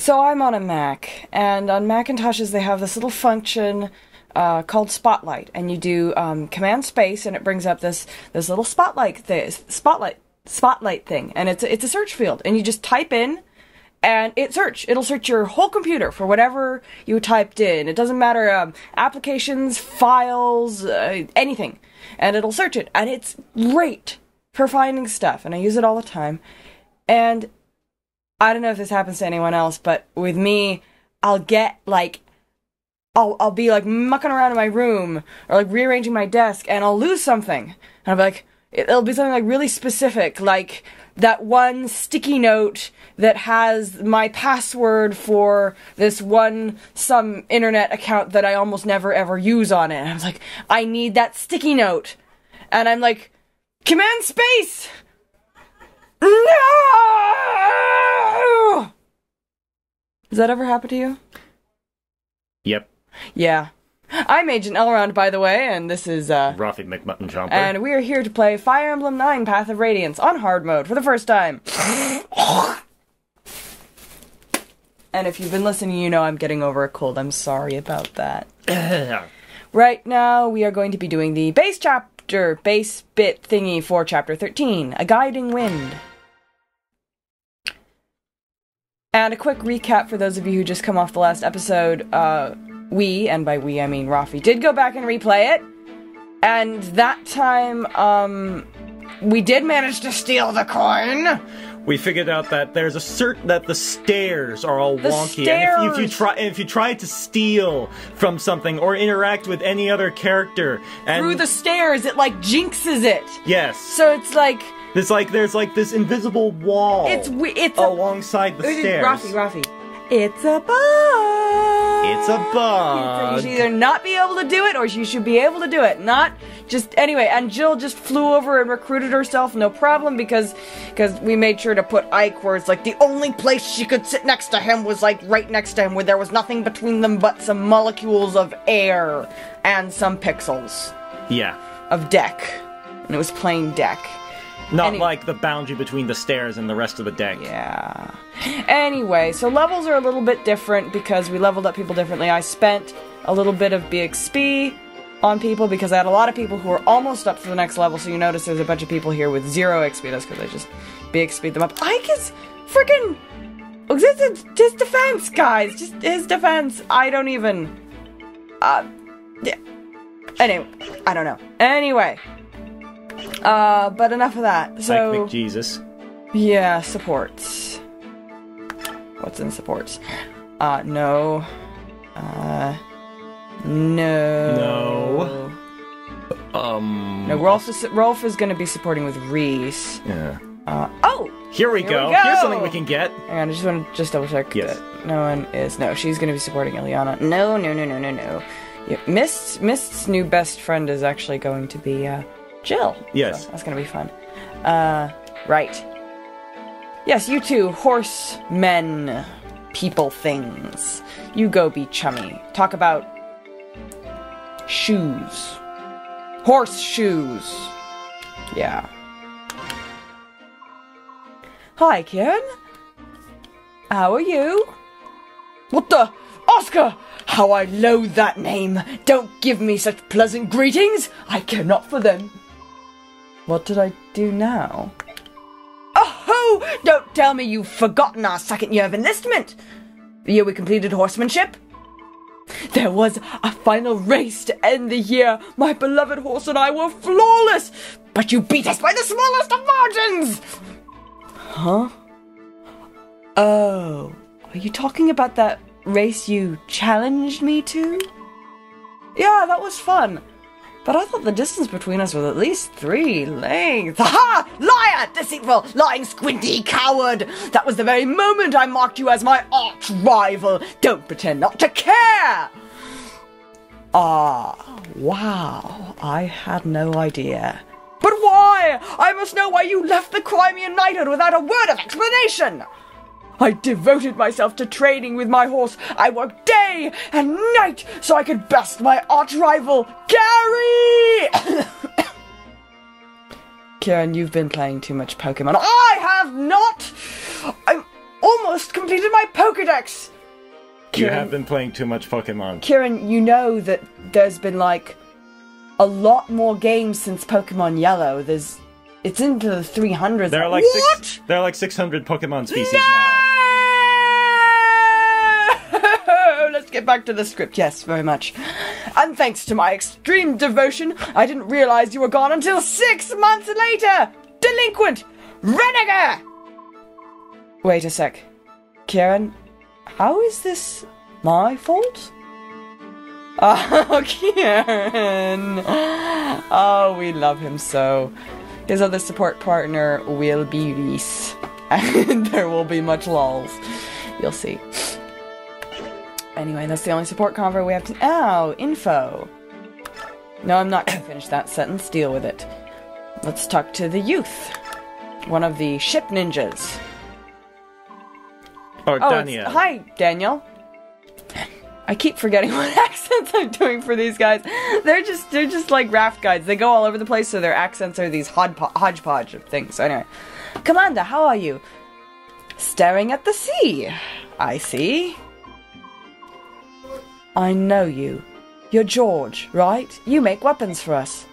So I'm on a Mac, and on Macintoshes they have this little function called Spotlight, and you do Command Space, and it brings up this little spotlight thing, and it's a search field, and you just type in, and it'll search your whole computer for whatever you typed in. It doesn't matter, applications, files, anything, and it'll search it, and it's great for finding stuff, and I use it all the time. And I don't know if this happens to anyone else, but with me, I'll get, like, I'll be, like, mucking around in my room, or, like, rearranging my desk, and I'll lose something. And I'll be like, it'll be something, like, really specific, like that one sticky note that has my password for this some internet account that I almost never ever use on it. And I was like, I need that sticky note. And I'm like, Command Space! No! Has that ever happened to you? Yep. Yeah. I'm Agent Elrond, by the way, and this is, Roffie McMuttonchops. And we are here to play Fire Emblem 9 Path of Radiance on hard mode for the first time. And if you've been listening, you know I'm getting over a cold. I'm sorry about that. Right now, we are going to be doing the base bit thingy for Chapter 13, A Guiding Wind. And a quick recap for those of you who just come off the last episode, we, and by we I mean Roffie, did go back and replay it, and that time, we did manage to steal the coin. We figured out that there's that the stairs are all wonky, stairs. and if you try to steal from something or interact with any other character, and through the stairs, it like jinxes it. Yes. So it's like there's like this invisible wall. It's alongside the stairs. Roffie. It's a bug! It's a bug! You should either not be able to do it, or you should be able to do it. Not just... Anyway, and Jill just flew over and recruited herself, no problem, because we made sure to put Ike where it's like the only place she could sit next to him was like right next to him, where there was nothing between them but some molecules of air and some pixels. Yeah. Of deck. And it was plain deck. Not like the boundary between the stairs and the rest of the deck. Yeah. Anyway, so levels are a little bit different because we leveled up people differently. I spent a little bit of BXP on people because I had a lot of people who were almost up to the next level, so you notice there's a bunch of people here with 0 XP. That's because I just BXP'd them up. Ike is freaking... his defense, guys! Just his defense. I don't even... yeah. Anyway, I don't know. Anyway... but enough of that. So, Ike McJesus. Yeah, supports. What's in supports? No. No. No, Rolf is gonna be supporting with Reese. Yeah. Oh! Here we go. Here's something we can get. Hang on, I just want to double check yes. that no one is. No, she's gonna be supporting Ileana. No. Yeah, Mist's new best friend is actually going to be, Jill. Yes. So that's gonna be fun. Right. Yes, you two, horsemen, people things. You go be chummy. Talk about shoes. Horseshoes. Yeah. Hi, Kieran. How are you? What the? Oscar! How I loathe that name! Don't give me such pleasant greetings! I care not for them. What did I do now? Oh! Don't tell me you've forgotten our second year of enlistment! The year we completed horsemanship? There was a final race to end the year. My beloved horse and I were flawless! But you beat us by the smallest of margins! Huh? Oh. Are you talking about that race you challenged me to? Yeah, that was fun. But I thought the distance between us was at least 3 lengths. Ha! Liar! Deceitful! Lying, squinty coward! That was the very moment I marked you as my arch-rival. Don't pretend not to care! Ah, wow. I had no idea. But why? I must know why you left the Crimean knighthood without a word of explanation! I devoted myself to training with my horse. I worked day and night so I could best my arch-rival, Gary! Kieran, you've been playing too much Pokemon. I have not! I'm almost completed my my Pokedex! You have been playing too much Pokemon. Kieran, you know that there's been, like, a lot more games since Pokemon Yellow. It's into the 300s. There are like there are like 600 Pokemon species now. Let's get back to the script. Yes, very much. And thanks to my extreme devotion, I didn't realize you were gone until 6 months later! Delinquent! Renegade! Wait a sec. Kieran, how is this my fault? Oh, Kieran! Oh, we love him so. His other support partner will be Reese. And there will be much lols. You'll see. Anyway, that's the only support convo we have to... Oh, info. No, I'm not going to finish that sentence. Deal with it. Let's talk to the youth. One of the ship ninjas. Or Daniel. Hi, Daniel. I keep forgetting what accents I'm doing for these guys. They're just like raft guides. They go all over the place, so their accents are these hodgepodge of things. So anyway. Commander, how are you? Staring at the sea. I see. I know you. You're George, right? You make weapons for us.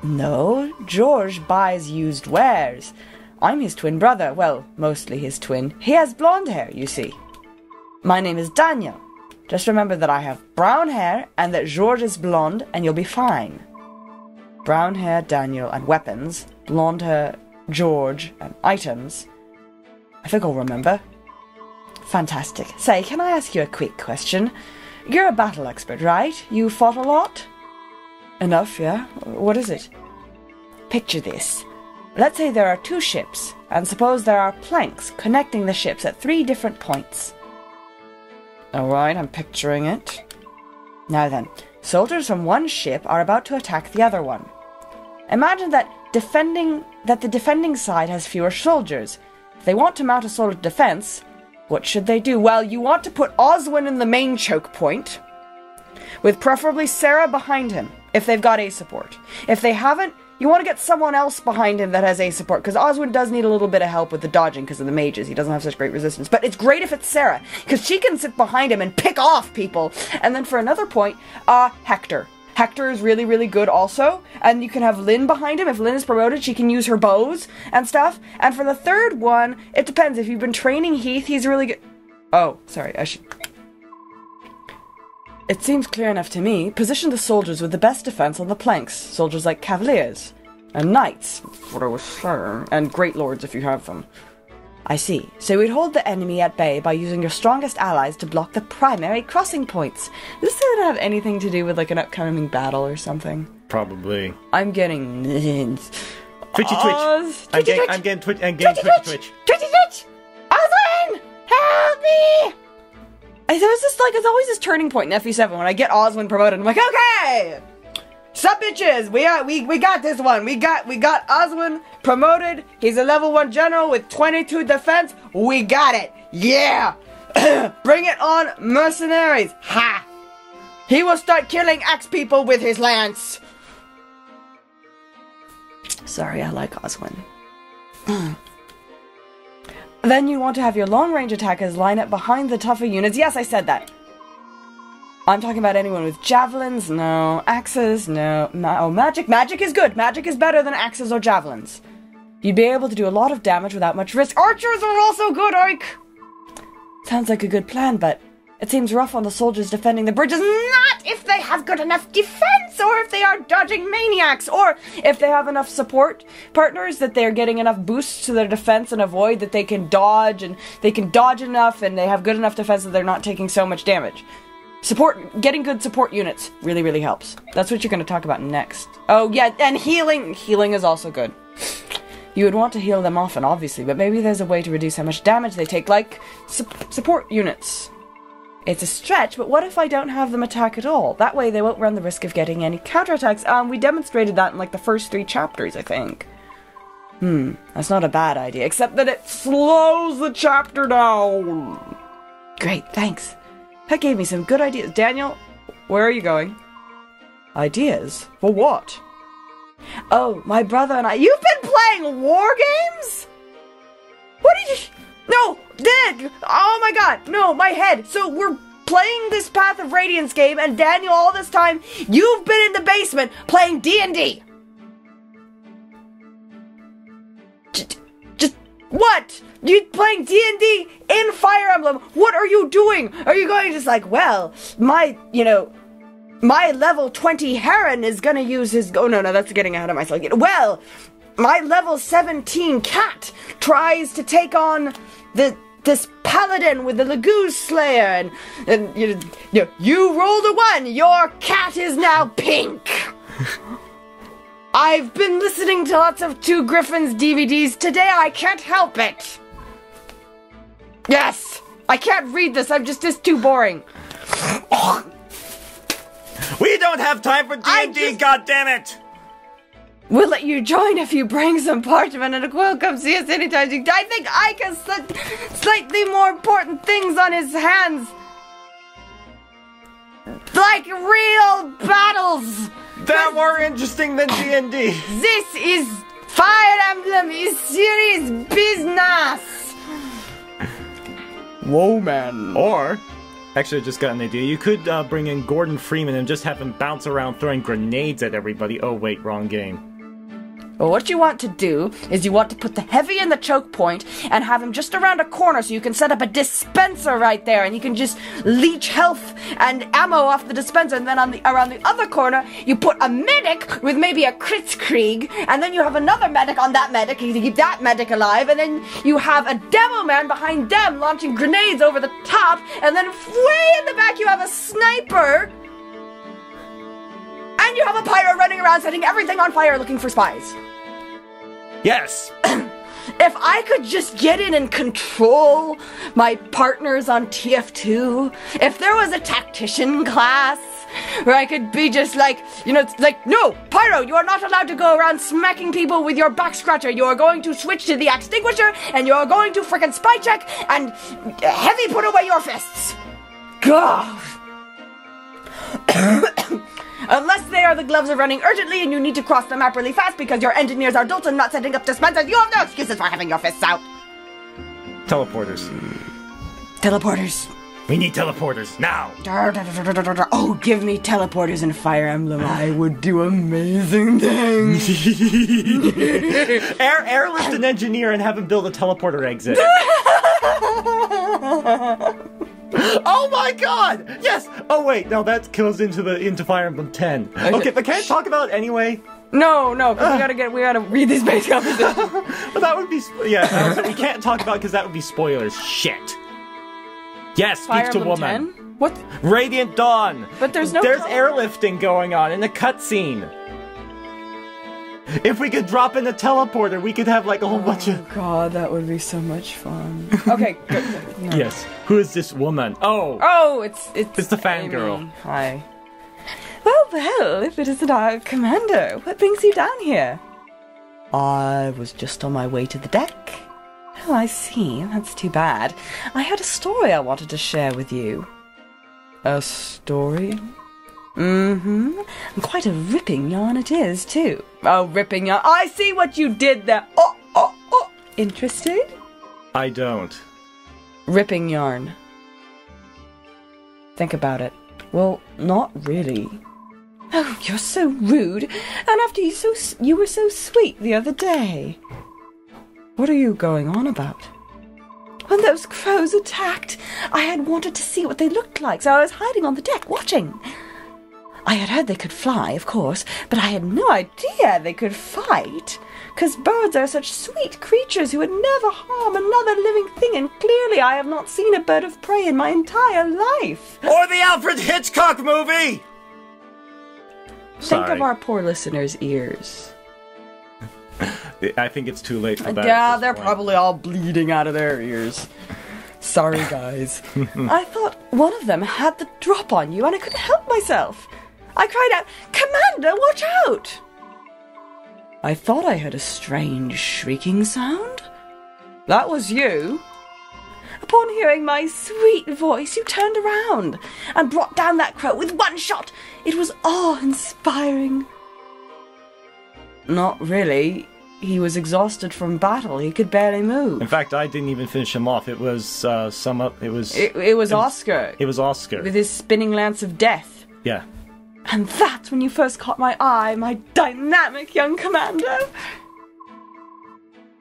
No, George buys used wares. I'm his twin brother. Well, mostly his twin. He has blonde hair, you see. My name is Daniel. Just remember that I have brown hair and that George is blonde and you'll be fine. Brown hair, Daniel, and weapons. Blonde hair, George, and items. I think I'll remember. Fantastic. Say, can I ask you a quick question? You're a battle expert, right? You fought a lot? Enough, yeah? What is it? Picture this. Let's say there are 2 ships, and suppose there are planks connecting the ships at 3 different points. Alright, I'm picturing it. Now then, soldiers from one ship are about to attack the other one. Imagine that the defending side has fewer soldiers. If they want to mount a solid defense, what should they do? Well, you want to put Oswin in the main choke point, with preferably Sarah behind him, if they've got A support. If they haven't, you want to get someone else behind him that has A support, because Oswin does need a little bit of help with the dodging because of the mages. He doesn't have such great resistance. But it's great if it's Sarah, because she can sit behind him and pick off people. And then for another point, Hector. Hector is really, really good also, and you can have Lynn behind him. If Lynn is promoted, she can use her bows and stuff. And for the third one, it depends. If you've been training Heath, he's really good. Oh, sorry, I should... It seems clear enough to me. Position the soldiers with the best defense on the planks. Soldiers like cavaliers and knights, what I was saying, and great lords if you have them. I see. So we'd hold the enemy at bay by using your strongest allies to block the primary crossing points. This doesn't have anything to do with like an upcoming battle or something. Probably. I'm getting... Twitchy twitch. I'm getting twitch. Twitch! Oswin! Help me! It's always this turning point in FE7 when I get Oswin promoted. I'm like, okay! Sup bitches! We got this one. We got Oswin promoted. He's a level 1 general with 22 defense. We got it. Yeah! Bring it on, mercenaries. Ha! He will start killing axe people with his lance. Sorry, I like Oswin. Then you want to have your long-range attackers line up behind the tougher units. Yes, I said that. I'm talking about anyone with javelins, no. Axes, no. Oh, magic. Magic is good. Magic is better than axes or javelins. You'd be able to do a lot of damage without much risk. Archers are also good, Ike! Sounds like a good plan, but it seems rough on the soldiers defending the bridges. Not if they have good enough defense, or if they are dodging maniacs, or if they have enough support partners that they're getting enough boosts to their defense and avoid that they can dodge, and they can dodge enough, and they have good enough defense that they're not taking so much damage. Getting good support units really, really helps. That's what you're going to talk about next. Oh, yeah, and healing. Healing is also good. You would want to heal them often, obviously, but maybe there's a way to reduce how much damage they take, like support units. It's a stretch, but what if I don't have them attack at all? That way they won't run the risk of getting any counterattacks. We demonstrated that in like the first 3 chapters, I think. That's not a bad idea, except that it slows the chapter down. Great, thanks. That gave me some good ideas. Daniel, where are you going? Ideas? For what? Oh, my brother and I... You've been playing war games? What did you... No! Oh my god, no, my head. So we're playing this Path of Radiance game, and Daniel, all this time, you've been in the basement playing D&D. Just what? You playing D&D in Fire Emblem? What are you doing? Are you going just like, well, my level 20 Heron is gonna use his... Oh, no, that's getting ahead of myself. Well, my level 17 Cat tries to take on this paladin with the Lagoon Slayer, and you rolled a 1. Your cat is now pink. I've been listening to lots of Two Griffins DVDs today. I can't help it. Yes, I can't read this. It's too boring. We don't have time for D&D, goddammit! We'll let you join if you bring some parchment and a quill. Come see us anytime. I think Ike has slightly more important things on his hands. Like real battles. That more interesting than D&D. This is Fire Emblem is serious business. Whoa, man. Or... Actually, I just got an idea. You could bring in Gordon Freeman and just have him bounce around throwing grenades at everybody. Oh, wait, wrong game. Well, what you want to do is you want to put the heavy in the choke point and have him just around a corner so you can set up a dispenser right there and you can just leech health and ammo off the dispenser, and then around the other corner you put a medic with maybe a Kritzkrieg, and then you have another medic on that medic to keep that medic alive, and then you have a demo man behind them launching grenades over the top, and then way in the back you have a sniper, and you have a pyro running around setting everything on fire looking for spies. Yes! If I could just get in and control my partners on TF2, if there was a tactician class where I could be just like, no, Pyro, you are not allowed to go around smacking people with your back scratcher. You are going to switch to the extinguisher, and you are going to frickin' spy check and heavy put away your fists. God. Unless they are the gloves are running urgently and you need to cross the map really fast because your engineers are adults and not setting up dispensers, you have no excuses for having your fists out. Teleporters. Teleporters. We need teleporters, now! Oh, give me teleporters in Fire Emblem. I would do amazing things. Airlift an engineer and have him build a teleporter exit. Oh my god! Yes! Oh wait, no, that goes into Fire Emblem 10. Okay, but can I talk about it anyway? No, because we gotta read this base composition. But that would be, we can't talk about it because that would be spoilers. Shit. Yes, Fire speak to Emblem woman. 10? What? Radiant Dawn. But there's no. There's airlifting going on in a cutscene. If we could drop in a teleporter, we could have like a whole bunch of... Oh god, that would be so much fun. Okay, good. No. Yes. Who is this woman? Oh, it's the fangirl. Hi. Well, if it isn't our commander, what brings you down here? I was just on my way to the deck. Oh, I see. That's too bad. I had a story I wanted to share with you. A story? Mm-hmm. And quite a ripping yarn it is, too. Oh, ripping yarn. I see what you did there. Oh. Interested? I don't. Ripping yarn. Think about it. Well, not really. Oh, you're so rude. And after you were so sweet the other day. What are you going on about? When those crows attacked, I had wanted to see what they looked like, so I was hiding on the deck, watching. I had heard they could fly, of course, but I had no idea they could fight. 'Cause birds are such sweet creatures who would never harm another living thing, and clearly I have not seen a bird of prey in my entire life. Or the Alfred Hitchcock movie! Think of our poor listeners' ears. I think it's too late for that. Yeah, they're probably all bleeding out of their ears. Sorry, guys. I thought one of them had the drop on you, and I couldn't help myself. I cried out, "Commander, watch out!" I thought I heard a strange shrieking sound. That was you. Upon hearing my sweet voice, you turned around and brought down that crow with one shot. It was awe-inspiring. Not really. he was exhausted from battle. He could barely move. In fact, I didn't even finish him off. It was It was Oscar. It was Oscar with his spinning lance of death. Yeah. And that's when you first caught my eye, my dynamic young commander.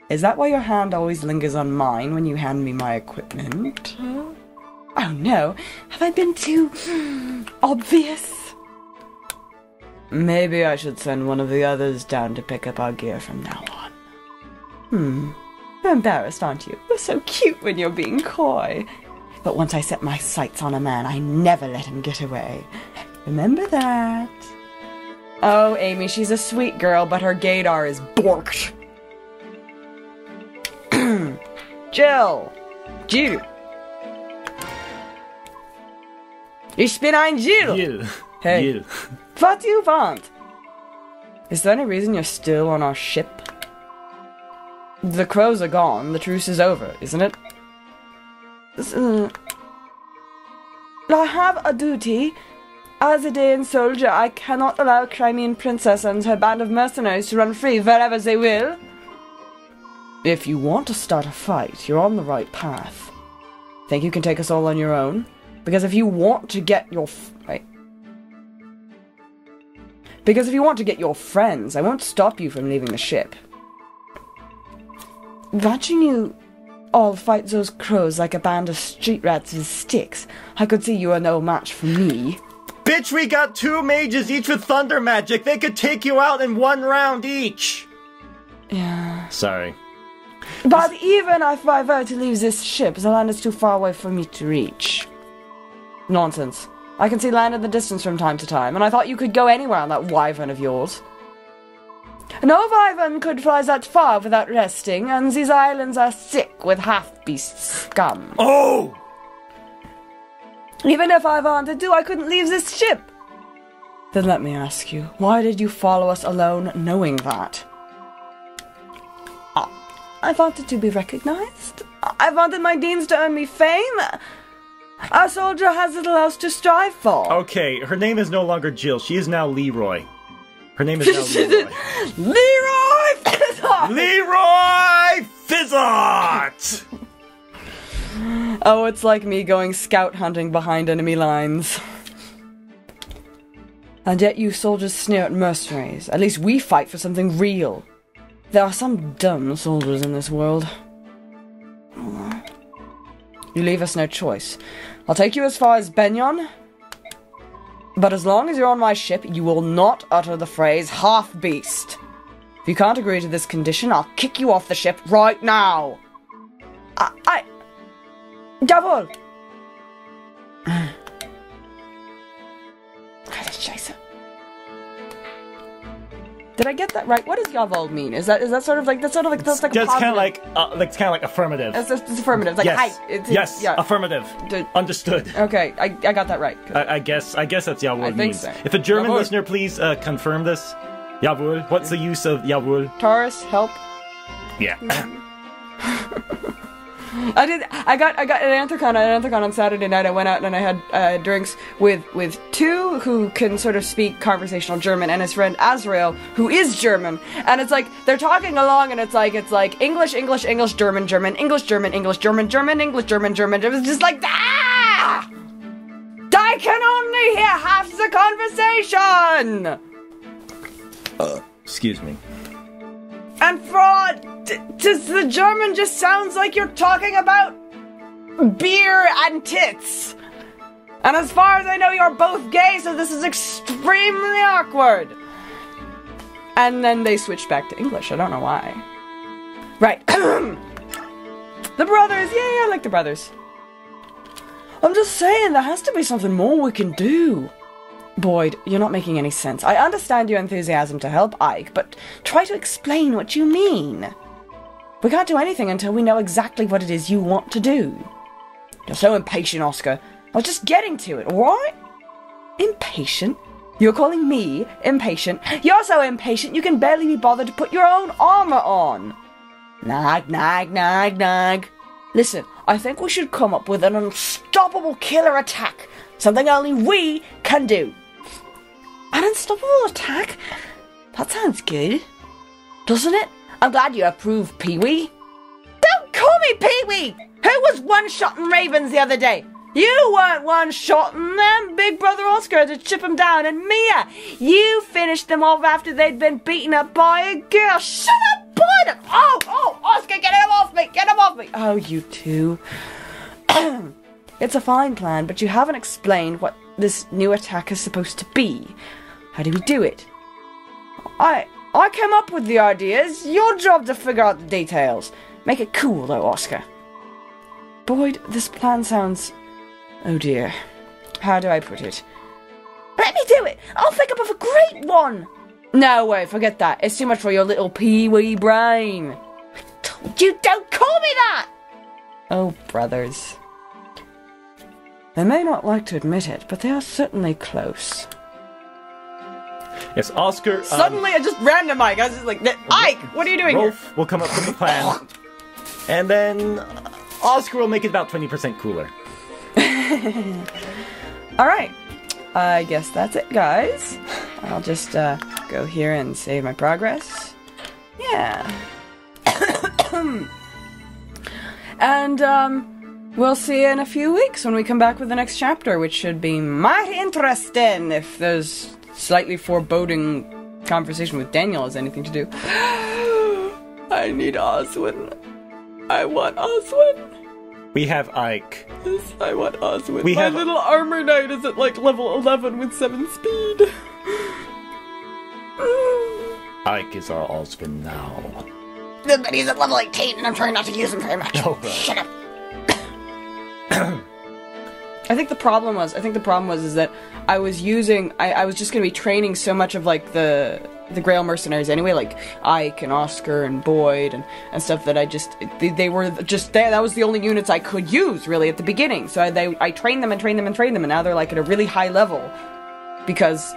Is that why your hand always lingers on mine when you hand me my equipment? Oh no, have I been too obvious? Maybe I should send one of the others down to pick up our gear from now on. You're embarrassed, aren't you? You're so cute when you're being coy. But once I set my sights on a man, I never let him get away. Remember that. Oh, Amy, she's a sweet girl, but her gaydar is borked. Jill! Ich bin ein Jill! Jill. Hey. Jill. What do you want? Is there any reason you're still on our ship? The crows are gone, the truce is over, isn't it? I have a duty. As a Daean soldier, I cannot allow Crimean princess and her band of mercenaries to run free wherever they will. If you want to start a fight, you're on the right path. Think you can take us all on your own? Because if you want to get your friends, I won't stop you from leaving the ship. Watching you all fight those crows like a band of street rats with sticks, I could see you are no match for me. Bitch, we got 2 mages, each with thunder magic. They could take you out in 1 round each. Yeah. Sorry. But even if I were to leave this ship, the land is too far away for me to reach. Nonsense. I can see land in the distance from time to time, and I thought you could go anywhere on that wyvern of yours. No wyvern could fly that far without resting, and these islands are thick with half-beast scum. Oh! Even if I wanted to, I couldn't leave this ship. Then let me ask you, why did you follow us alone knowing that? I wanted to be recognized. I wanted my deans to earn me fame. A soldier has little else to strive for. Okay, her name is no longer Jill. She is now Leroy. Her name is now Leroy. Leroy Fizzart! Leroy Fizzart! Oh, it's like me going scout hunting behind enemy lines. And yet you soldiers sneer at mercenaries. At least we fight for something real. There are some dumb soldiers in this world. You leave us no choice. I'll take you as far as Benyon, but as long as you're on my ship, you will not utter the phrase half-beast. If you can't agree to this condition, I'll kick you off the ship right now. Jawohl! Scheiße. Did I get that right? What does jawohl mean? Is that sort of like that's like a positive? It's kind of like affirmative. It's affirmative. Like yes. hi. Yes. Yeah. Affirmative. Understood. Okay, I got that right. I guess that's jawohl means. So. If a German Jawohl. listener, please confirm this. Jawohl. What's the use of jawohl? Taurus, help. Yeah. I got an Anthracon on Saturday night. I went out and I had drinks with 2 who can sort of speak conversational German, and his friend Azrael, who is German. And it's like they're talking along, and it's like English, English, English, German, German, English, German, English, German, German, English, German, German. It was just like ah! I can only hear half the conversation. Excuse me. And fraud! Does the German just sounds like you're talking about beer and tits? And as far as I know, you're both gay, so this is extremely awkward. And then they switched back to English. I don't know why. Right. The brothers! Yay, I like the brothers. I'm just saying, there has to be something more we can do. Boyd, you're not making any sense. I understand your enthusiasm to help Ike, but try to explain what you mean. We can't do anything until we know exactly what it is you want to do. You're so impatient, Oscar. I was just getting to it, alright? Impatient? You're calling me impatient? You're so impatient you can barely be bothered to put your own armor on. Nag, nag, nag, nag. Listen, I think we should come up with an unstoppable killer attack. Something only we can do. An unstoppable attack? That sounds good. Doesn't it? I'm glad you approve, Pee-wee. Don't call me Pee-wee! Who was one-shotting ravens the other day? You weren't one-shotting them. Big brother Oscar had to chip them down, and Mia, you finished them off after they'd been beaten up by a girl. Shut up, bud! Oh, Oscar, get him off me! Get him off me! Oh, you two. It's a fine plan, but you haven't explained what this new attack is supposed to be. How do we do it? I came up with the ideas. Your job to figure out the details. Make it cool, though, Oscar. Boyd, this plan sounds... Oh dear. How do I put it? Let me do it! I'll think up of a great one! No way, forget that. It's too much for your little pee-wee brain. I told you, don't call me that! Oh, brothers. They may not like to admit it, but they are certainly close. Yes, Oscar... Suddenly, I just random Ike. I was just like, Ike, what are you doing here? Rolf will come up with a plan. And then Oscar will make it about 20% cooler. Alright. I guess that's it, guys. I'll just go here and save my progress. Yeah. And, we'll see you in a few weeks when we come back with the next chapter, which should be mighty interesting if those slightly foreboding conversation with Daniel has anything to do. I need Oswin. I want Oswin. We have Ike. Yes, I want Oswin. We My have little armor knight is at like level 11 with 7 speed. Ike is our Oswin now. But he's at level 18 and I'm trying not to use him very much. Oh, right. Shut up. I think the problem was is that I was using I was just gonna be training so much of like the Grail mercenaries anyway, like Ike and Oscar and Boyd and stuff that I just they were just there. That was the only units I could use really at the beginning. So I trained them and now they're like at a really high level because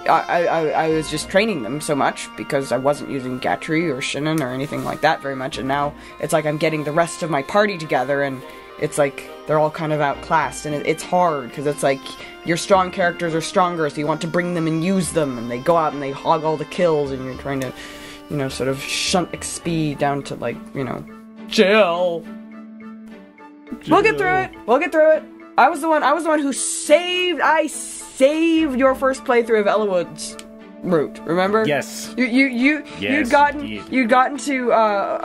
I was just training them so much because I wasn't using Gatry or Shannon or anything like that very much, and now it's like I'm getting the rest of my party together and it's like they're all kind of outclassed, and it's hard because it's like your strong characters are stronger, so you want to bring them and use them, and they go out and they hog all the kills, and you're trying to, you know, sort of shunt XP down to like, you know, chill. We'll get through it. I was the one who saved your first playthrough of Elwood's route, remember? Yes. You'd gotten to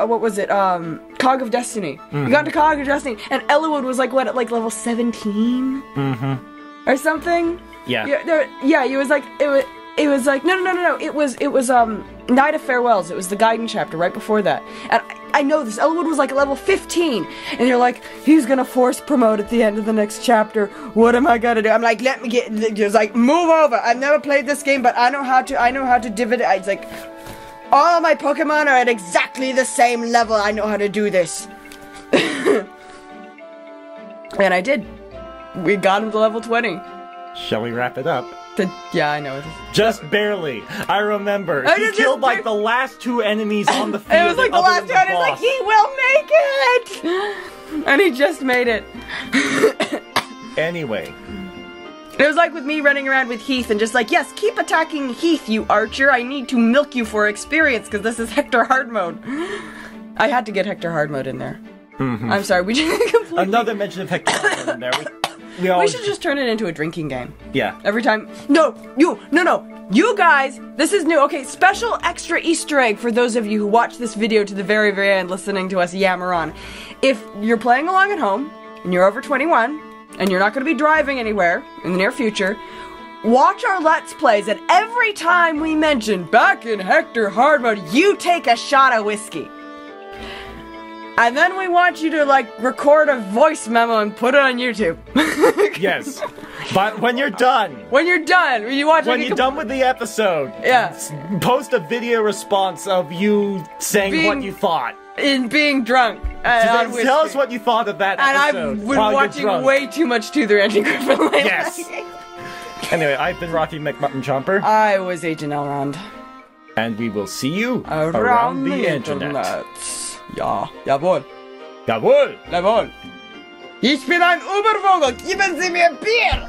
what was it? Cog of Destiny. Mm-hmm. You got to Cog of Destiny, and Elwood was like what, at like level 17? Mm-hmm. Or something? Yeah. It was like it was like no. It was Night of Farewells. It was the Gaiden chapter right before that. And I know this. Elwood was like level 15, and you're like, he's gonna force promote at the end of the next chapter. What am I gonna do? I'm like, let me get. Just like, move over. I've never played this game, but I know how to divvy it. It's like, all my Pokemon are at exactly the same level. I know how to do this. And I did. We got him to level 20. Shall we wrap it up? Yeah, I know. Just barely. I remember. He killed like the last 2 enemies on the field. It was like the last 2 enemies. Like, he will make it! And he just made it. Anyway. It was like with me running around with Heath and just like, yes, keep attacking Heath, you archer. I need to milk you for experience because this is Hector hard mode. I had to get Hector hard mode in there. Mm-hmm. I'm sorry, we just completely... Another mention of Hector hard mode in there. We should just turn it into a drinking game. Yeah. Every time... No! You guys, this is new. Okay, special extra Easter egg for those of you who watch this video to the very, very end listening to us yammer on. If you're playing along at home, and you're over 21, and you're not going to be driving anywhere in the near future, watch our Let's Plays, and every time we mention back in Hector hard mode, you take a shot of whiskey. And then we want you to, like, record a voice memo and put it on YouTube. Yes. But when you're done. When you're done. You watch when you're done with the episode. Yeah. Post a video response of you saying what you thought. In being drunk. Tell us what you thought of that episode. And I've been watching way too much To the Randy Griffin lately. Yes. Anyway, I've been Roffie McMuttonchops. I was Agent Elrond. And we will see you around the internet. Ja, jawohl. Jawohl. Jawohl. Ich bin ein Ubervogel. Geben Sie mir Bier.